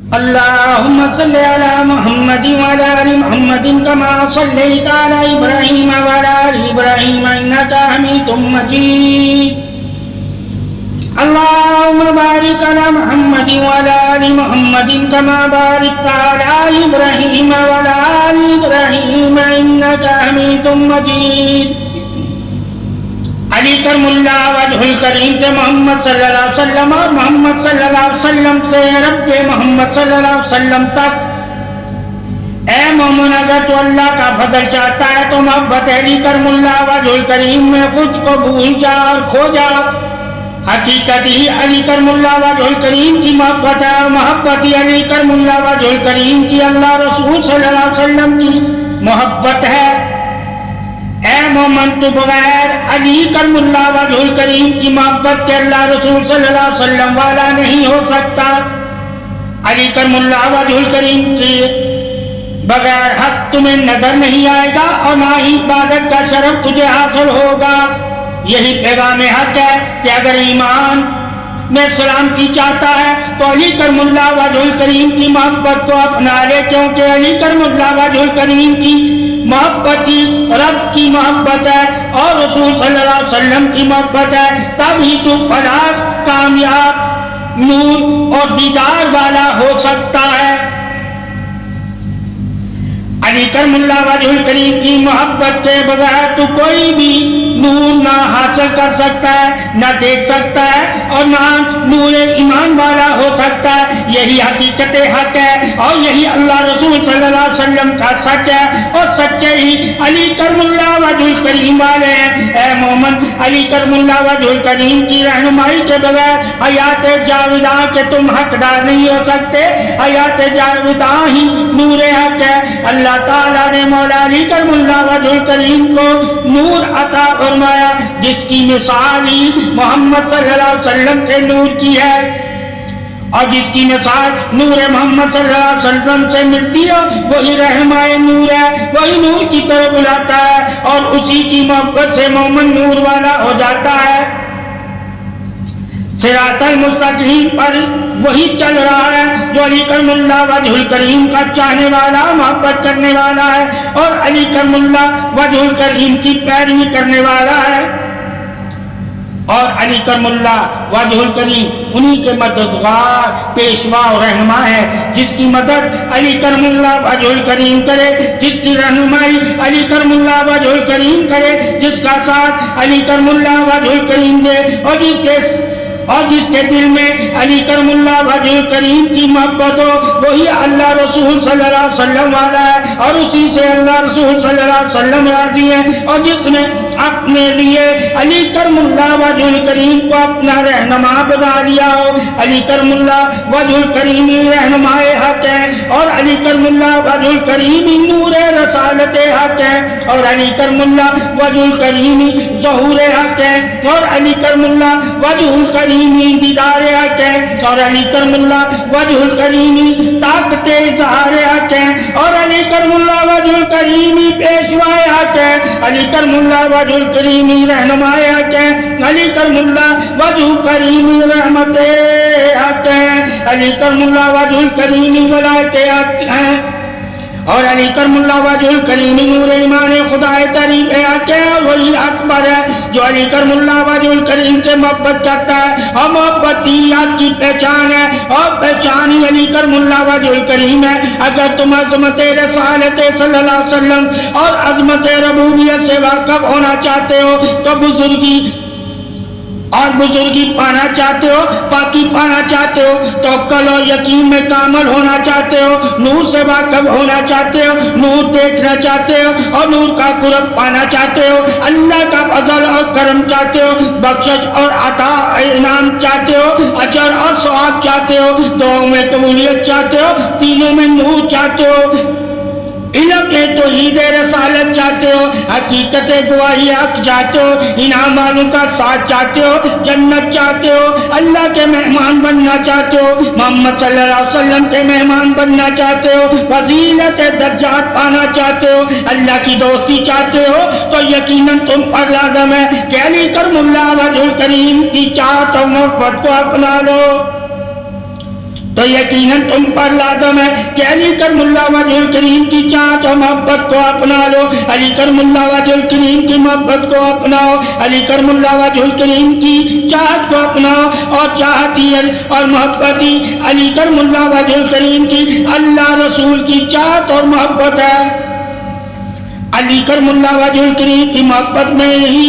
اللهم صل على محمد وعلى آل محمد كما صليت على إبراهيم وعلى آل إبراهيم إنك حميد مجيد. اللهم بارك على محمد وعلى آل محمد كما باركت على إبراهيم وعلى آل إبراهيم إنك حميد مجيد. علی کرم اللہ وجہ الکریم سے محمد صلی اللہ علیہ وسلم اور محمد صلی اللہ علیہ وسلم سے رب محمد صلی اللہ علیہ وسلم تک. اے مومن، اگر تو اللہ کا فضل چاہتا ہے تو محبت علی کرم اللہ وجہ الکریم میں خود کو بھول جا اور کھو جا. حقیقت ہی علی کرم اللہ وجہ الکریم کی محبت ہے، اور محبت ہی علی کرم اللہ وجہ الکریم کی اللہ رسول صلی اللہ علیہ وسلم کی محبت ہے. اے مومن، تو بغیر علی کرم اللہ وجہ الکریم کی محبت کے اللہ رسول صلی اللہ علیہ وسلم والا نہیں ہو سکتا. علی کرم اللہ وجہ الکریم کے بغیر حق تمہیں نظر نہیں آئے گا اور نہ ہی عبادت کا شرف تجھے حاصل ہوگا. یہی پیغام حق ہے کہ اگر ایمان میں سلامتی چاہتا ہے تو علی کرم اللہ وجہ الکریم کی محبت کو اپنا لے، کیونکہ علی کرم اللہ وجہ الکریم کی محبت ہی رب کی محبت ہے اور رسول صلی اللہ علیہ وسلم کی محبت ہے. تب ہی تو فلاح، کامیاب، نور اور دیدار والا ہو سکتا ہے. علی کرم اللہ وجہ الکریم کی محبت کے بغیر تو کوئی بھی نور نہ حاصل کر سکتا ہے، نہ دیکھ سکتا ہے اور نہ نور ایمان والا ہو سکتا ہے. یہی حقیقت حق ہے اور یہی اللہ رسول صلی اللہ علیہ وسلم کا سچ ہے، اور سچے ہی علی کرم اللہ وجہ الکریم والے ہیں. اے مومن، علی کرم اللہ وجہ الکریم کی رہنمائی کے بغیر حیات جاویدہ کے تم حقدار نہیں ہو سکتے. حیات جاویدہ ہی نور حق ہے. اللہ تعالیٰ نے مولا علی کرم اللہ وجہ الکریم کو نور عطا فرمایا، جس کی مثال ہی محمد صلی اللہ علیہ وسلم کے نور کی ہے، اور جس کی مثال نور محمد صلی اللہ علیہ وسلم سے ملتی ہے وہی رہنمائے نور ہے، وہی نور کی طرف بلاتا ہے اور اسی کی محبت سے مومن نور والا ہو جاتا ہے. صراط المستقیم پر وہی چل رہا ہے جو علی کرم اللہ وجہ الکریم کا چاہنے والا، محبت کرنے والا ہے اور علی کرم اللہ وجہ الکریم کی پیروی کرنے والا ہے. اور علی کرم اللہ وجہ الکریم انہی کے مددگار، پیشوا اور رہنما ہے. جس کی مدد علی کرم اللہ وجہ الکریم کرے، جس کی رہنمائی علی کرم اللہ وجہ الکریم کرے، جس کا ساتھ علی کرم اللہ وجہ الکریم دے، اور جس کے دل میں علی کرم اللہ وجہ الکریم کی محبت ہو، وہی اللہ رسول صلی اللہ علیہ وسلم والا ہے اور اسی سے اللہ رسول صلی اللہ علیہ وسلم راضی ہے. اور جس نے اپنے لیے علی کرم اللہ وجہ الکریم کو اپنا رہنما بنا لیا ہو، علی کرم اللہ وجہ الکریم رہنمائے حق ہے اور علی کرم اللہ وجہ الکریم نور رسالت حق ہے اور علی کرم اللہ وجہ الکریم ظہور حق ہے اور علی کرم اللہ وجہ الکریم دیدار حق ہے اور علی کرم اللہ وجہ الکریم طاقت اظہار حق ہے اور علی کرم اللہ وجہ الکریم پیشوائے حق ہے. علی کرم اللہ وجہ الکریم رہنمائے حق ہے. علی کرم اللہ وجہ الکریم رحمت حق ہے. علی کرم اللہ وجہ الکریم ولایت حق ہے اور علی کرم اللہ وجہ الکریم نور ایمان خدا تعریف حق ہے. وہی اکبر ہے جو علی کرم اللہ وجہ الکریم سے محبت کرتا ہے اور محبت ہی آپ کی پہچان ہے اور پہچان ہی علی کرم اللہ وجہ الکریم ہے. اگر تم عظمت رسالت صلی اللہ علیہ وسلم اور عظمت ربوبیت سے واقف ہونا چاہتے ہو تو بزرگی پانا چاہتے ہو، پاکی پانا چاہتے ہو، توکل اور یقین میں کامل ہونا چاہتے ہو، نور سے واقف ہونا چاہتے ہو، نور دیکھنا چاہتے ہو اور نور کا قرب پانا چاہتے ہو، اللہ کا فضل اور کرم چاہتے ہو، بخشش اور عطا انعام چاہتے ہو، اجر اور ثواب چاہتے ہو، دعاؤں میں قبولیت چاہتے ہو، تینوں میں نور چاہتے ہو، علم میں توحید رسالت چاہتے ہو، حقیقت گواہی حق چاہتے ہو، انعام والوں کا ساتھ چاہتے ہو، جنت چاہتے ہو، اللہ کے مہمان بننا چاہتے ہو، محمد صلی اللہ علیہ وسلم کے مہمان بننا چاہتے ہو، فضیلت درجات پانا چاہتے ہو، اللہ کی دوستی چاہتے ہو تو یقیناً تم پر لازم ہے کہ علی کرم اللہ وجہ الکریم کی چاہت اور محبت کو اپنا لو. تو یقیناً تم پر لازم ہے کہ علی کرم اللہ وجہ الکریم کی چاہت اور محبت کو اپنا لو، علی کرم اللہ وجہ الکریم کی محبت کو اپناؤ، علی کرم اللہ وجہ الکریم کی چاہت کو اپناؤ، اور چاہت ہی اور محبت ہی علی کرم اللہ وجہ الکریم کی اللہ رسول کی چاہت اور محبت ہے۔ علی کرم اللہ وجہ الکریم کی محبت میں ہی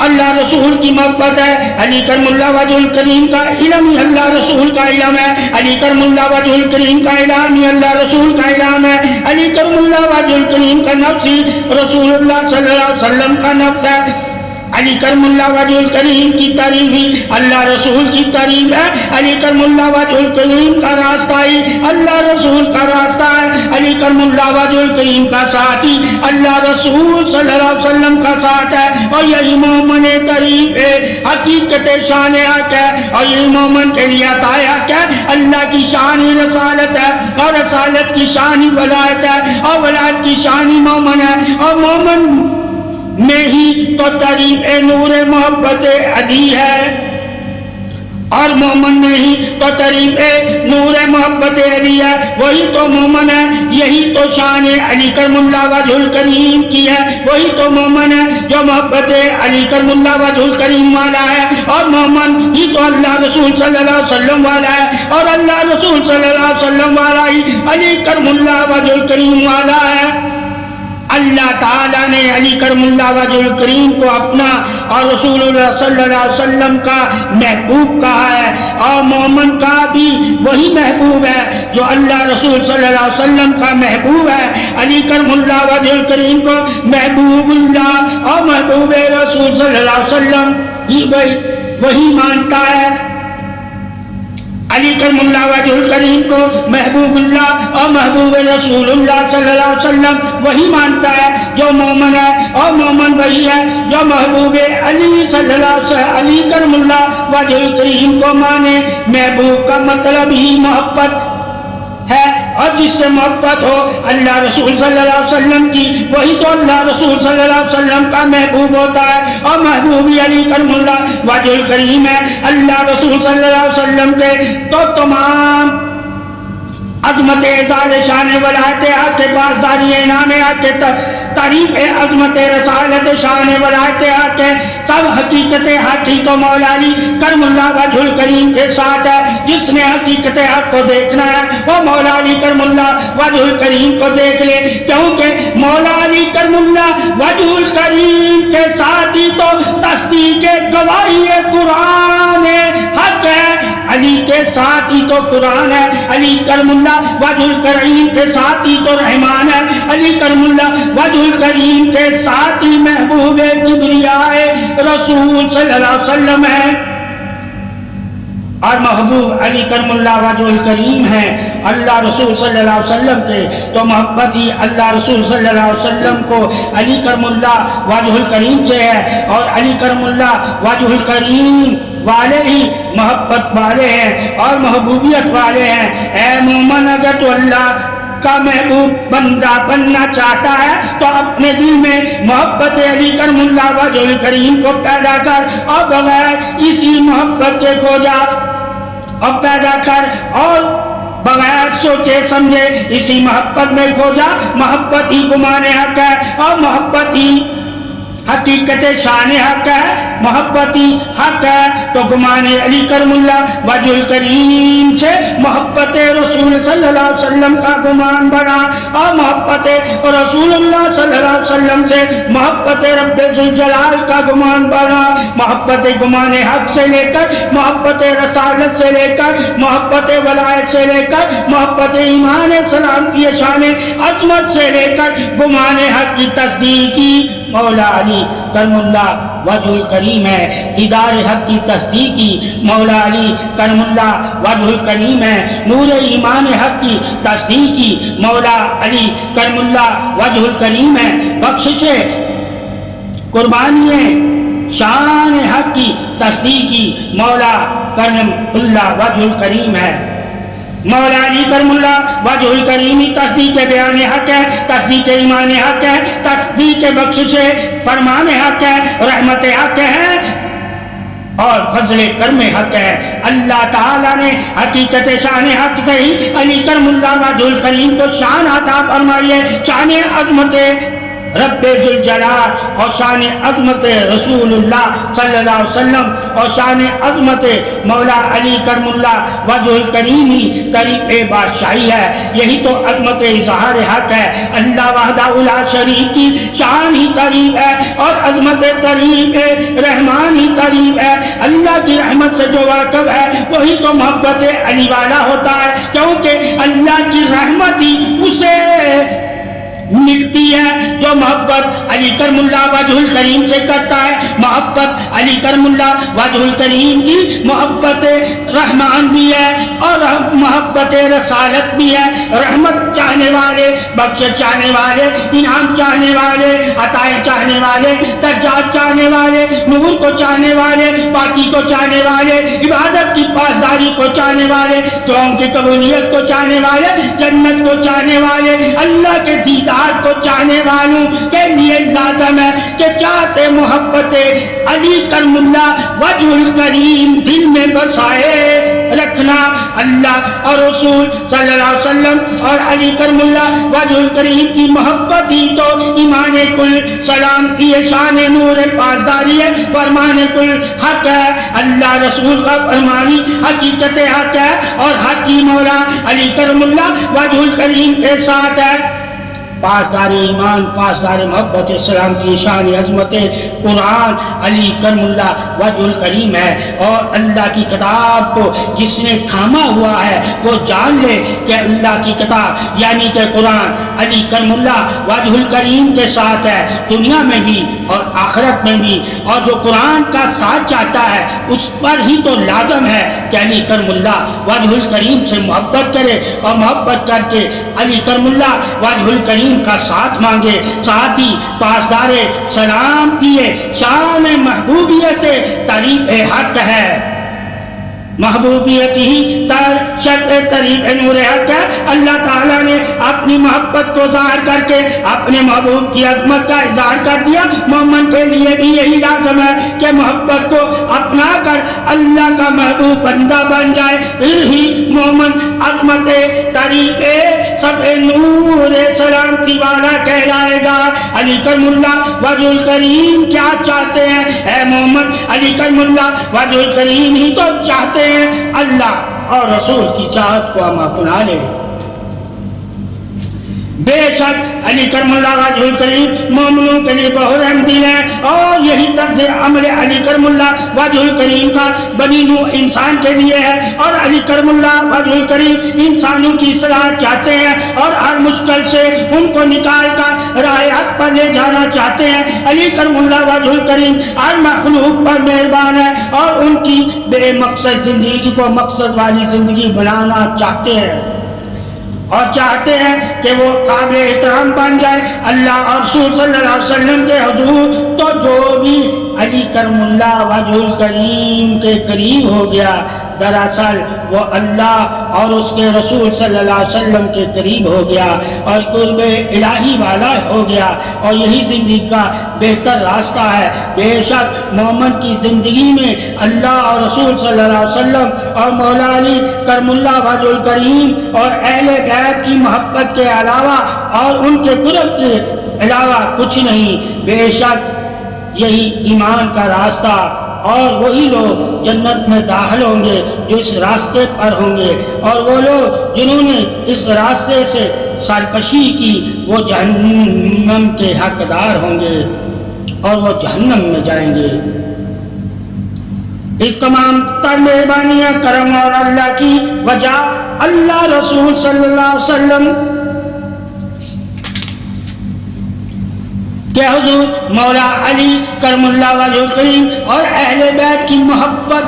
اللہ رسول کی محبت ہے، علی کرم اللہ وجہ الکریم کا علم ہی اللہ رسول کا علم ہے، علی کرم اللہ وجہ الکریم کا علم ہی اللہ رسول کا علم ہے، علی کرم اللہ وجہ الکریم کا نفس ہی رسول اللہ صلی اللہ علیہ وسلم کا نفس ہے، علی کرم اللہ وجہ الکریم کی تعریف ہی اللہ رسول کی تعریف ہے، علی کرم اللہ وجہ الکریم کا راستہ ہی اللہ رسول کا راستہ ہے، علی کرم اللہ وجہ الکریم کا ساتھ ہی اللہ رسول صلی اللہ علیہ وسلم کا ساتھ ہے، اور یہی مومن تعریف ہے، حقیقت شان حق ہے، اور یہی مومن کے لیے عطا حق ہے، اللہ کی شان رسالت ہے، اور رسالت کی شان ولایت ہے، اور ولایت کی شان مومن ہے، اور مومن میں ہی تو تعریف نور محبت علی ہے، اور مومن میں ہی تو تعریف نور محبت علی ہے، وہی تو مومن ہے، یہی تو شان علی کرم اللہ وجہ الکریم کی ہے، وہی تو مومن ہے جو محبت علی کرم اللہ وجہ الکریم والا ہے، اور مومن ہی تو اللہ رسول صلی اللہ علیہ وسلم والا ہے، اور اللہ رسول صلی اللہ علیہ وسلم والا ہی علی کرم اللہ وجہ الکریم والا ہے۔ اللہ تعالیٰ نے علی کرم اللہ وجہ الکریم کو اپنا اور رسول اللہ صلی اللہ علیہ وسلم کا محبوب کہا ہے، اور مومن کا بھی وہی محبوب ہے جو اللہ رسول صلی اللہ علیہ وسلم کا محبوب ہے۔ علی کرم اللہ وجہ الکریم کو محبوب اللہ اور محبوب رسول صلی اللہ علیہ وسلم ہی وہی مانتا ہے، علی کرم اللہ وجہ الکریم کو محبوب اللہ اور محبوب رسول اللہ صلی اللہ علیہ وسلم وہی مانتا ہے جو مومن ہے، اور مومن وہی ہے جو محبوب علی صلی اللہ علیہ وسلم علی کرم اللہ وجہ الکریم کو مانے۔ محبوب کا مطلب ہی محبت ہے، اور جس سے محبت ہو اللہ رسول صلی اللہ علیہ وسلم کی، وہی تو اللہ رسول صلی اللہ علیہ وسلم کا محبوب ہوتا ہے، اور محبوبی علی کرم اللہ وجہ الکریم ہے۔ اللہ رسول صلی اللہ علیہ وسلم کے تو تمام عظمت اعزاز شان ولایت حق کے پاسداری انعام حق کے تعریف عظمت رسالت شان ولایت حق کے سب حقیقت حق ہی تو مولا علی کرم اللہ وجہ الکریم کے ساتھ ہے۔ جس نے حقیقت حق کو دیکھنا ہے وہ مولا علی کرم اللہ وجہ الکریم کو دیکھ لے، کیونکہ مولا علی کرم اللہ وجہ الکریم کے ساتھ ہی تو تصدیق گواہی قرآن حق ہے، علی کے ساتھ ہی تو قرآن ہے، علی کرم اللہ وجہ الکریم کے ساتھ ہی تو رحمان ہے، علی کرم اللہ وجہ الکریم کے ساتھ ہی محبوب کبریاء رسول صلی اللہ علیہ وسلم ہے، اور محبوب علی کرم اللہ وجہ الکریم ہے اللہ رسول صلی اللہ علیہ وسلم کے، تو محبت ہی اللہ رسول صلی اللہ علیہ وسلم کو علی کرم اللہ وجہ الکریم سے ہے، اور علی کرم اللہ وجہ الکریم والے ہی محبت والے ہیں اور محبوبیت والے ہیں۔ اے مومن، اگر تو اللہ کا محبوب بندہ بننا چاہتا ہے تو اپنے دل میں محبت علی کرم اللہ وجہ الکریم کو پیدا کر، اور بغیر اسی محبت کے کھو جا اور پیدا کر، اور بغیر سوچے سمجھے اسی محبت میں کھو جا۔ محبت ہی گمان حق ہے، اور محبت ہی حقیقت شان حق ہے، محبت ہی حق ہے، تو گمان علی کرم اللہ وجہ الکریم سے محبت رسول صلی اللہ علیہ وسلم کا گمان بنا، اور محبت رسول اللہ صلی اللہ علیہ وسلم سے محبت رب ذوالجلال کا گمان بنا۔ محبت گمان حق سے لے کر، محبت رسالت سے لے کر، محبت ولایت سے لے کر، محبت ایمان سلامتی شان عظمت سے لے کر گمان حق کی تصدیقی مولا علی کرم اللہ وجہ الکریم ہے، دیدار حق کی تصدیقی مولا علی کرم اللہ وجہ الکریم ہے، نور ایمان حق کی تصدیقی مولا علی کرم اللہ وجہ الکریم ہے، بخشش قربانی شان حق کی تصدیقی مولا کرم اللہ وجہ الکریم ہے۔ مولا علی کرم اللہ وجہ الکریم تصدیق بیان حق ہے، تصدیق ایمان حق ہے، تصدیق بخشش فرمان حق ہے، رحمت حق ہے، اور فضل کرم حق ہے۔ اللہ تعالیٰ نے حقیقت شان حق سے ہی علی کرم اللہ وجہ الکریم کو شان عطا فرمائی ہے، شان عظمت رب ذوالجلال اور شان عظمت رسول اللہ صلی اللہ علیہ وسلم اور شان عظمت مولا علی کرم اللہ وجہ الکریم ہی قریب بادشاہی ہے۔ یہی تو عظمت اظہار حق ہے۔ اللہ وحدہ لا شریک کی شان ہی قریب ہے اور عظمت قریب ہے، رحمان ہی قریب ہے۔ اللہ کی رحمت سے جو واقف ہے وہی تو محبت علی والا ہوتا ہے، کیونکہ اللہ کی رحمت ہی اسے ملتی ہے جو محبت علی کرم اللہ وجہ الکریم سے کرتا ہے۔ محبت علی کرم اللہ وجہ الکریم کی محبت رحمان بھی ہے اور محبت رسالت بھی ہے۔ رحمت چاہنے والے، بخشش چاہنے والے، انعام چاہنے والے، عطائیں چاہنے والے، درجات چاہنے والے، نور کو چاہنے والے، پاکی کو چاہنے والے، عبادت کی پاسداری کو چاہنے والے، دعاؤں کی قبولیت کو چاہنے والے، جنت کو چاہنے والے، اللہ کے دیدار کو چاہنے والوں کے لیے لازم ہے کہ چاہتے محبت علی کرم اللہ وجہ الکریم دل میں بسائے رکھنا۔ اللہ اور رسول صلی اللہ علیہ وسلم اور علی کرم اللہ وجہ الکریم کی محبت ہی تو ایمان کل سلامتی ہے، شان نور پاسداری ہے، فرمان کل حق ہے۔ اللہ رسول کا فرمانی حقیقت حق ہے اور حق کی مولا علی کرم اللہ وجہ الکریم کے ساتھ ہے۔ پاسدار ایمان، پاسدار محبت، سلامتی، شان عظمت قرآن علی کرم اللہ وجہ الکریم ہے۔ اور اللہ کی کتاب کو جس نے تھاما ہوا ہے وہ جان لے کہ اللہ کی کتاب یعنی کہ قرآن علی کرم اللہ وجہ الکریم کے ساتھ ہے، دنیا میں بھی اور آخرت میں بھی۔ اور جو قرآن کا ساتھ چاہتا ہے اس پر ہی تو لازم ہے کہ علی کرم اللہ وجہ الکریم سے محبت کرے اور محبت کر کے علی کرم اللہ وجہ الکریم کا ساتھ مانگے۔ ساتھ ہی پاسدار سلامتی شان محبوبیت تعریف حق ہے، محبوبیت ہی شرط طریق نور حق ہے۔ اللہ تعالیٰ نے اپنی محبت کو ظاہر کر کے اپنے محبوب کی عظمت کا اظہار کر دیا۔ مومن کے لیے بھی یہی لازم ہے کہ محبت کو اپنا کر اللہ کا محبوب بندہ بن جائے، پھر ہی مومن عظمت طریق سب نور سلامتی والا کہلائے گا۔ علی کرم اللہ وجہ الکریم کیا چاہتے ہیں؟ اے مومن، علی کرم اللہ وجہ الکریم ہی تو چاہتے ہیں اللہ اور رسول کی چاہت کو ہم اپنا لیں۔ بے شک علی کرم اللہ وجہ الکریم مومنوں کے لیے بہت رحم دل ہے، اور یہی طرز عمل علی کرم اللہ وجہ الکریم کا بنی نوع انسان کے لیے ہے۔ اور علی کرم اللہ وجہ الکریم انسانوں کی اصلاح چاہتے ہیں اور ہر مشکل سے ان کو نکال کر راہ حق پر لے جانا چاہتے ہیں۔ علی کرم اللہ وجہ الکریم ہر مخلوق پر مہربان ہے اور ان کی بے مقصد زندگی کو مقصد والی زندگی بنانا چاہتے ہیں اور چاہتے ہیں کہ وہ قابل احترام بن جائے اللہ اور رسول صلی اللہ علیہ وسلم کے حضور۔ تو جو بھی علی کرم اللہ وجہ الکریم کے قریب ہو گیا دراصل وہ اللہ اور اس کے رسول صلی اللہ علیہ وسلم کے قریب ہو گیا اور قرب الہی والا ہو گیا، اور یہی زندگی کا بہتر راستہ ہے۔ بے شک مومن کی زندگی میں اللہ اور رسول صلی اللہ علیہ وسلم اور مولا علی کرم اللہ وجہ الکریم اور اہل بیت کی محبت کے علاوہ اور ان کے قرب کے علاوہ کچھ نہیں۔ بے شک یہی ایمان کا راستہ، اور وہی لوگ جنت میں داخل ہوں گے جو اس راستے پر ہوں گے، اور وہ لوگ جنہوں نے اس راستے سے سرکشی کی وہ جہنم کے حقدار ہوں گے اور وہ جہنم میں جائیں گے۔ اس تمام تر مہربانیاں کرم اور اللہ کی وجہ اللہ رسول صلی اللہ علیہ وسلم کہ حضور مولا علی کرم اللہ وجہ الکریم اور اہل بیت کی محبت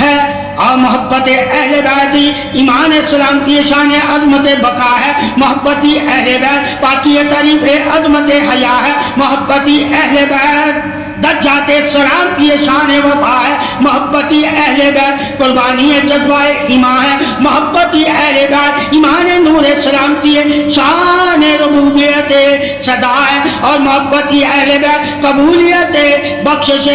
ہے، اور محبت اہل بیت ہی ایمان سلامتی شان عظمت بقا ہے، محبتی اہل بیت پاکی تعریف عظمت حیا ہے، محبتی اہل بیت درجات سلامتی شان وفا ہے، محبتی اہل بیت قربانی جذبہ ایمان ہے، محبتی اہل بیت ایمان نور سلامتی ہے، شان ربوبیت صدا ہے، اور محبت ہی اہل بیت قبولیت بخشش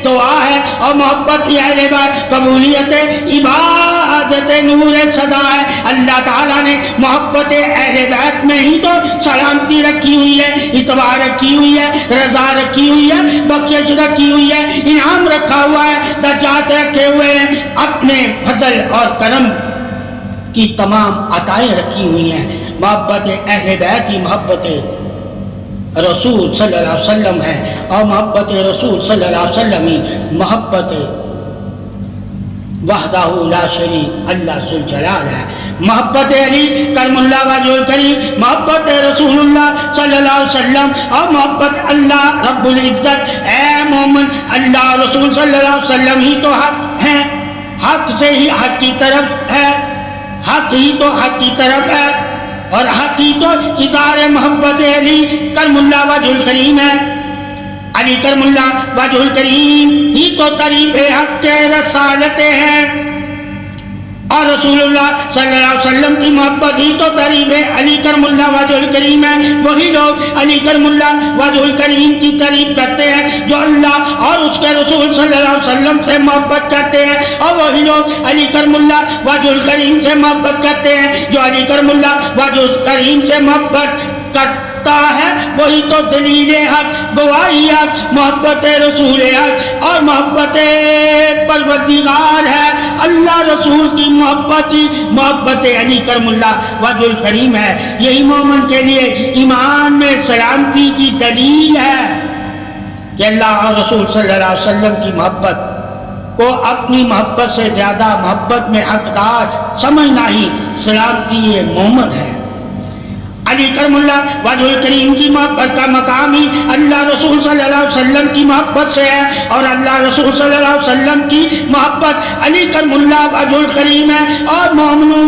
دعا ہے، اور محبت ہی اہل بیت قبولیت عبادت نور صدا ہے۔ اللہ تعالیٰ نے محبت اہل بیت میں ہی تو سلامتی رکھی ہوئی ہے، اتباع رکھی ہوئی ہے، رضا رکھی ہوئی ہے، بخشش رکھی ہوئی ہے، انعام رکھا ہوا ہے، درجات رکھے ہوئے ہیں، اپنے فضل اور کرم کی تمام عطائیں رکھی ہوئی ہیں۔ محبت اہل بیت ہی محبت رسول صلی اللہ علیہ وسلم ہے، اور محبت رسول صلی اللہ علیہ وسلم ہی محبت وحدہ لا شریک اللہ ذوالجلال ہے۔ محبت علی کرم اللہ وجہ الکریم، محبت رسول اللہ صلی اللہ علیہ وسلم، اور محبت اللہ رب العزت۔ اے مومن، اللہ رسول صلی اللہ علیہ وسلم ہی تو حق ہیں، حق سے ہی حق کی طرف ہے، حق ہی تو حق کی طرف ہے، اور حق ہی تو اظہار محبت علی کرم اللہ وجہ الکریم ہے۔ علی کرم اللہ وجہ الکریم ہی تو طریق حق کے رسالتیں ہیں، اور رسول اللہ صلی اللہ علیہ وسلم کی محبت ہی تو طریق علی کرم اللہ وجہ الکریم ہے۔ وہی لوگ علی کرم اللہ وجہ الکریم کی تعریف کرتے ہیں جو اللہ اور اس کے رسول صلی اللہ علیہ وسلم سے محبت کرتے ہیں، اور وہی لوگ علی کرم اللہ وجہ الکریم سے محبت کرتے ہیں جو علی کرم اللہ وجہ الکریم سے محبت کرتا ہے۔ وہی تو دلیل حق، گواہی حق، محبت رسول حق اور محبت پروردگار ہے۔ اللہ رسول کی محبت ہی محبت علی کرم اللہ وجہ الکریم ہے۔ یہی مومن کے لیے ایمان میں سلامتی کی دلیل ہے کہ اللہ اور رسول صلی اللہ علیہ وسلم کی محبت کو اپنی محبت سے زیادہ محبت میں حقدار سمجھنا ہی سلامتی مومن ہے۔ علی کرم اللہ وجہ الکریم کی محبت کا مقام ہی اللہ رسول صلی اللہ علیہ وسلم کی محبت سے ہے، اور اللہ رسول صلی اللہ علیہ وسلم کی محبت علی کرم اللہ وجہ الکریم ہے، اور مومنوں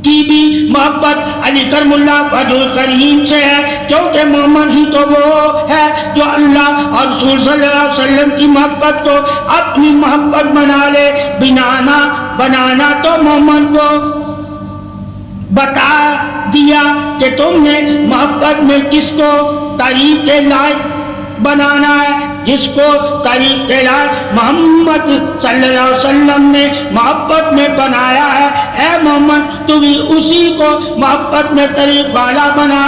کی بھی محبت علی کرم اللہ وجہ الکریم سے ہے، کیونکہ مومن ہی تو وہ ہے جو اللہ اور رسول صلی اللہ علیہ وسلم کی محبت کو اپنی محبت بنا لے۔ بنانا تو مومن کو بتا دیا کہ تم نے محبت میں کس کو تعریف کے لائق بنانا ہے، جس کو تعریف کے لائق محمد صلی اللہ علیہ وسلم نے محبت میں بنایا ہے۔ اے محمد، تو بھی اسی کو محبت میں تعریف والا بنا،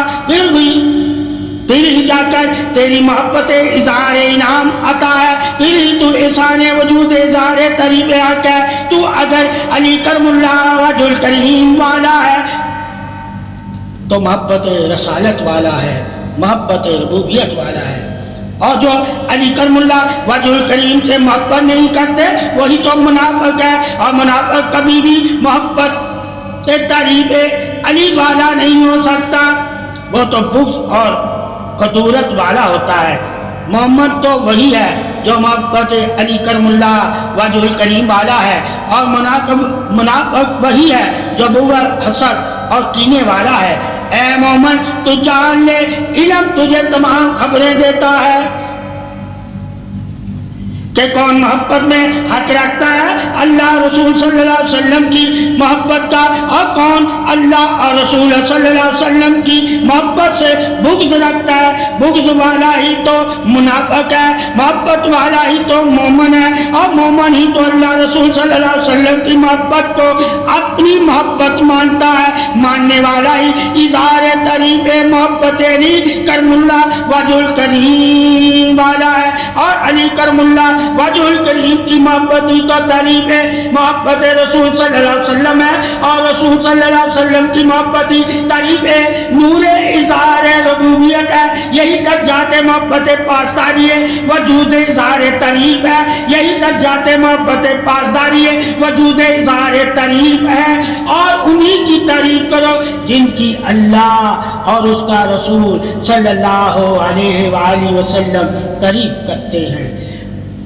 پھر ہی جا کر تیری محبت اظہار انعام عطا ہے، پھر ہی تو احسان وجود اظہار تعریف حق ہے۔ تو اگر علی کرم اللہ وجہ الکریم والا ہے تو محبت رسالت والا ہے، محبت ربوبیت والا ہے، اور جو علی کرم اللہ وجہ الکریم سے محبت نہیں کرتے وہی تو منافق ہے، اور منافق کبھی بھی محبت تعریف علی والا نہیں ہو سکتا، وہ تو بغض اور خطورت والا ہوتا ہے۔ محمد تو وہی ہے جو محبت علی کرم اللہ وجہ الکریم والا ہے، اور منافق وہی ہے جو بغض، حسد اور کینے والا ہے۔ اے مومن، تو جان لے، علم تجھے تمام خبریں دیتا ہے کہ کون محبت میں حق رکھتا ہے اللہ رسول صلی اللہ علیہ وسلم کی محبت کا، اور کون اللہ اور رسول صلی اللہ علیہ وسلم کی محبت سے بغض رکھتا ہے۔ بغض والا ہی تو منافق ہے، محبت والا ہی تو مومن ہے، اور مومن ہی تو اللہ رسول صلی اللہ علیہ وسلم کی محبت کو اپنی محبت مانتا ہے۔ ماننے والا ہی اظہار تعریف محبت علی کرم اللہ وجہ الکریم والا ہے، اور علی کرم اللہ وجہ الکریم کی محبت ہی تو تعریف محبت رسول صلی اللہ علیہ وسلم ہے، اور رسول صلی اللہ علیہ وسلم کی محبت ہی تعریف نور اظہار ربوبیت ہے۔ یہی درجات محبت پاسداری وجود اظہار تعریف ہے، یہی درجات محبت پاسداری وجود اظہار تعریف ہے، اور انہی کی تعریف کرو جن کی اللہ اور اس کا رسول صلی اللہ علیہ وآلہ وسلم تعریف کرتے ہیں۔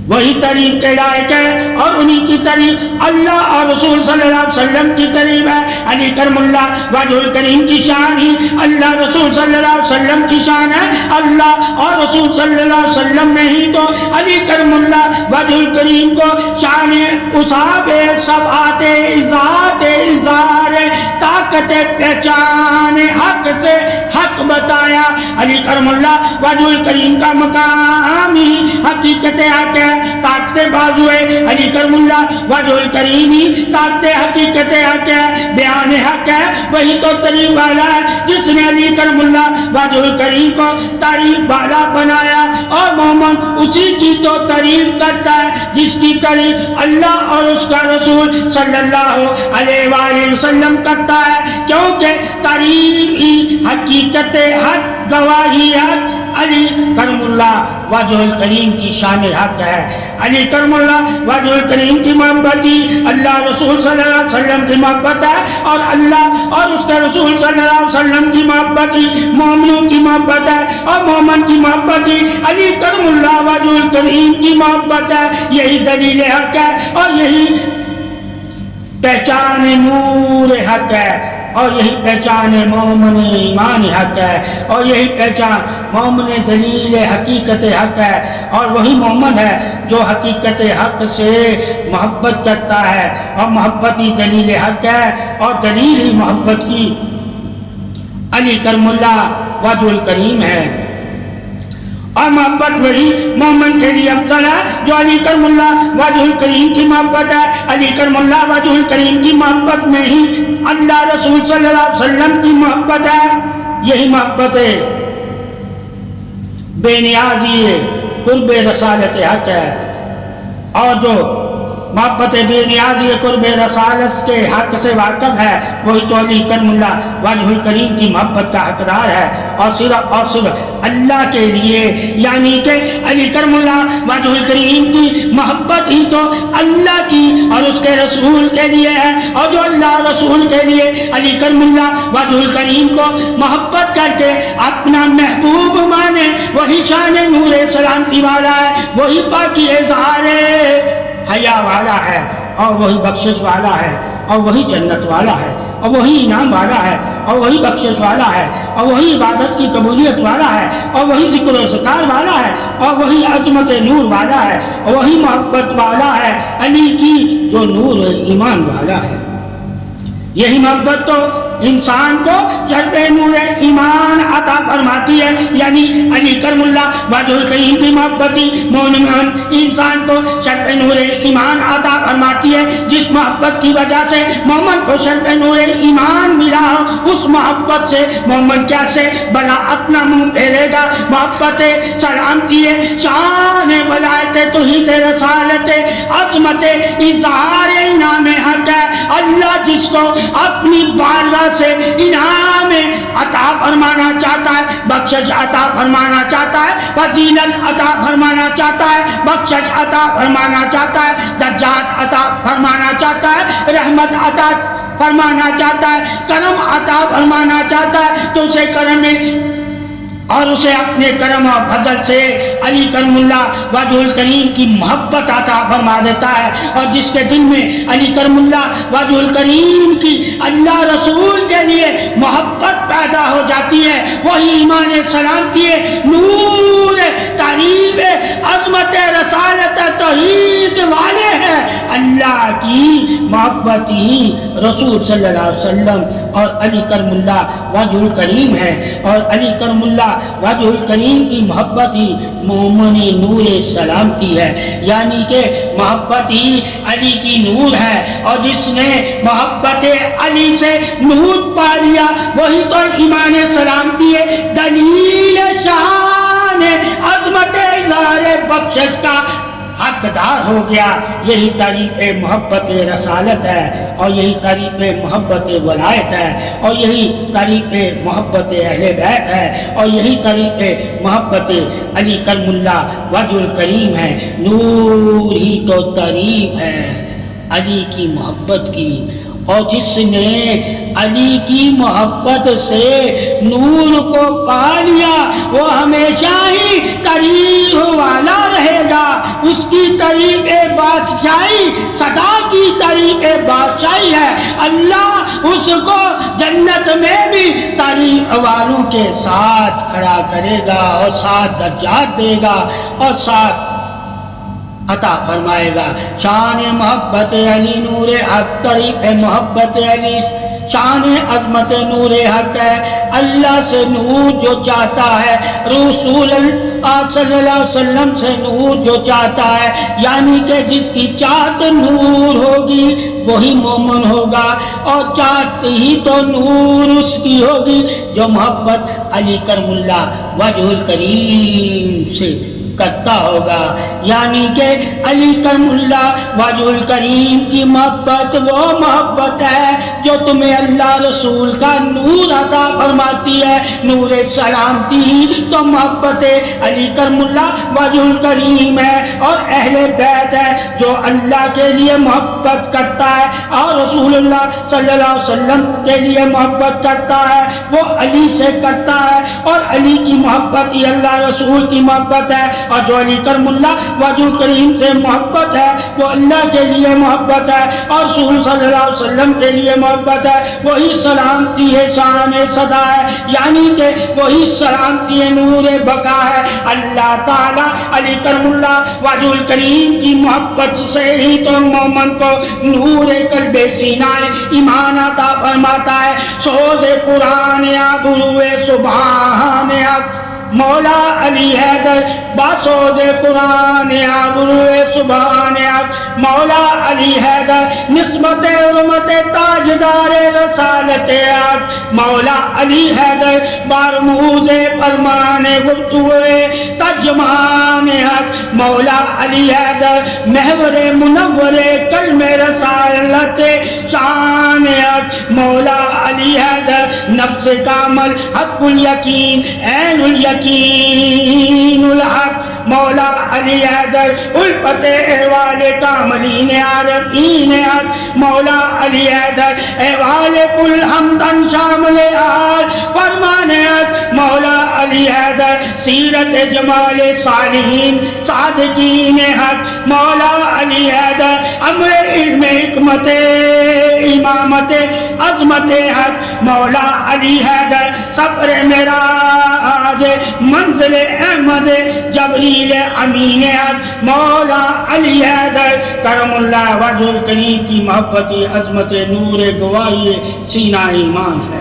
وہی تعریف کے لائق ہے، اور انہی کی تعریف اللہ اور رسول صلی اللہ علیہ وسلم کی تعریف ہے۔ علی کرم اللہ وجہ الکریم کی شان ہی اللہ رسول صلی اللہ علیہ وسلم کی شان ہے۔ اللہ اور رسول صلی اللہ علیہ وسلم نے ہی تو علی کرم اللہ وجہ الکریم کو شان اصحاب سبعات ذات اظہار طاقت پہچان حق سے حق بتایا. علی کرم اللہ وجہ الکریم کا مقام ہی حقیقت حق ہے. طاقت بازو علی کرم اللہ وجہ الکریم ہی طاقت حقیقت حق ہے. بیان حق ہے وہی تو تعریف والا ہے جس نے علی کرم اللہ وجہ الکریم کو تعریف والا بنایا. اور مومن اسی کی تو تعریف کرتا ہے جس کی تعریف اللہ اور اس کا رسول صلی اللہ علیہ وآلہ وسلم کرتا ہے. کیونکہ تعریف ہی حقیقت حق گواہی حق علی کرم اللہ وجہ الکریم کی شان حق ہے. علی کرم اللہ وجہ الکریم کی محبت ہی اللہ رسول صلی اللہ علیہ وسلم کی محبت ہے. اور اللہ اور اس کے رسول صلی اللہ علیہ وسلم کی محبت ہی مومنوں کی محبت ہے. اور مومن کی محبت ہی علی کرم اللہ وجہ الکریم کی محبت ہے. یہی دلیل حق ہے اور یہی پہچان نور حق ہے. اور یہی پہچان مومن ایمان حق ہے. اور یہی پہچان مومن دلیل حقیقت حق ہے. اور وہی مومن ہے جو حقیقت حق سے محبت کرتا ہے. اور محبت ہی دلیل حق ہے اور دلیل ہی محبت کی علی کرم اللہ وجہ الکریم ہے. اور محبت وہی مومن کے لیے افضل ہے جو علی کرم اللہ وجہ الکریم کی محبت ہے. علی کرم اللہ وجہ الکریم کی محبت میں ہی اللہ رسول صلی اللہ علیہ وسلم کی محبت ہے. یہی محبت ہے بے نیازی قرب رسالت حق ہے. اور جو محبت بے نیازی قرب رسالت کے حق سے واقف ہے وہی تو علی کرم اللہ وجہ الکریم کی محبت کا حقدار ہے. اور صرف اللہ کے لیے یعنی کہ علی کرم اللہ وجہ الکریم کی محبت ہی تو اللہ کی اور اس کے رسول کے لیے ہے. اور جو اللہ رسول کے لیے علی کرم اللہ وجہ الکریم کو محبت کر کے اپنا محبوب مانے وہی شان نور سلامتی والا ہے. وہی پاکی اظہار حیا والا ہے اور وہی بخشش والا ہے اور وہی جنت والا ہے اور وہی انعام والا ہے اور وہی بخشش والا ہے اور وہی عبادت کی قبولیت والا ہے اور وہی ذکر و ذکار والا ہے اور وہی عظمت نور والا ہے اور وہی محبت والا ہے علی کی جو نور ایمان والا ہے. یہی محبت تو انسان کو جذب نور ایمان عطا فرماتی ہے. یعنی علی کرم اللہ وجہ الکریم کی محبت ہی مومن انسان کو جذب نور ایمان عطا فرماتی ہے. جس محبت کی وجہ سے مومن کو جذب نور ایمان ملا ہو اس محبت سے مومن کیسے بلا اپنا منہ پھیرے گا. محبت سلامتی شان ولایت توحید رسالت عظمت اظہار انعام حق ہے. اللہ جس کو اپنی بارگاہ سے انعام عطا فرمانا چاہتا ہے بخشش عطا فرمانا چاہتا ہے فضیلت عطا فرمانا چاہتا ہے بخشش عطا فرمانا چاہتا ہے درجات عطا فرمانا چاہتا ہے رحمت عطا فرمانا چاہتا ہے کرم عطا فرمانا چاہتا ہے تو اسے کرم میں اور اسے اپنے کرم و فضل سے علی کرم اللہ وجہ الکریم کی محبت عطا فرما دیتا ہے. اور جس کے دل میں علی کرم اللہ وجہ الکریم کی اللہ رسول کے لیے محبت پیدا ہو جاتی ہے وہی ایمان سلامتی نور تعریف عظمت رسالت توحید والے ہیں. اللہ کی محبت ہی رسول صلی اللہ علیہ وسلم اور علی کرم اللہ وجہ الکریم ہے. اور علی کرم اللہ وجہ الکریم کی محبت ہی مومن نور سلامتی ہے. یعنی کہ محبت ہی علی کی نور ہے. اور جس نے محبت علی سے نور پا لیا وہی تو ایمان سلامتی ہے دلیل شان عظمت اظہار بخشش کا حقدار ہو گیا. یہی تعریف محبت رسالت ہے اور یہی تعریف محبت ولایت ہے اور یہی تعریف محبت اہل بیت ہے اور یہی تعریف محبت علی کرم اللہ وجہ الکریم ہے. نور ہی تو تعریف ہے علی کی محبت کی. اور جس نے علی کی محبت سے نور کو پا لیا وہ ہمیشہ ہی تعریف والا رہے گا. اس کی تعریف بادشاہی صدا کی تعریف بادشاہی ہے. اللہ اس کو جنت میں بھی تعریف والوں کے ساتھ کھڑا کرے گا اور 7 درجات دے گا اور 7 عطا فرمائے گا. شان محبت علی نور حق تعریف محبت علی شان عظمت نور حق ہے. اللہ سے نور جو چاہتا ہے، رسول اللہ صلی اللہ علیہ وسلم سے نور جو چاہتا ہے، یعنی کہ جس کی چاہت نور ہوگی وہی مومن ہوگا، اور چاہت ہی تو نور اس کی ہوگی جو محبت علی کرم اللہ وجہ الکریم سے کرتا ہوگا. یعنی کہ علی کرم اللہ وجہ الکریم کی محبت وہ محبت ہے جو تمہیں اللہ رسول کا نور عطا فرماتی ہے. نور سلامتی تو محبت علی کرم اللہ وجہ الکریم ہے، اور اہل بیت ہے جو اللہ کے لیے محبت کرتا ہے اور رسول اللہ صلی اللہ علیہ وسلم کے لیے محبت کرتا ہے وہ علی سے کرتا ہے، اور علی کی محبت ہی اللہ رسول کی محبت ہے، اور جو علی کرم اللہ وجہ کریم سے محبت ہے وہ اللہ کے لیے محبت ہے اور رسول صلی اللہ علیہ وسلم کے لیے محبت ہے. وہی سلامتی ہے، شان صدا ہے، یعنی کہ وہی سلامتی ہے، نور بقا ہے. اللہ تعالی علی کرم اللہ وجہ الکریم کی محبت سے ہی تو مومن کو نور قلب سینہ ایمان عطا فرماتا ہے. سوز قرآن یا بروئے سبحان حق مولا علی حیدر باسوز قرآن آبروئے سبحان حق مولا علی حیدر نسبت حرمت تاجدار رسالت حق مولا علی حیدر بارموز فرمان گفتگوئے ترجمان حق مولا علی حیدر محور منور کلم رسالت شان حق مولا علی حیدر نفس کامل حق الیقین عین الیقین الحق مولا علی حیدر الفت احوال کاملین عارفین حق مولا علی حیدر احوال کل حمدن شامل آل فرمان حق مولا علی حیدر سیرت جمال صالحین صادقین حق مولا علی حیدر امر علم حکمت امامت عظمت حق مولا علی حیدر صبر معراج منزل احمد جبریل امین حق مولا علی حیدر کرم اللہ وجہ الکریم کی محبت عظمت نور گواہی سینہ ایمان ہے.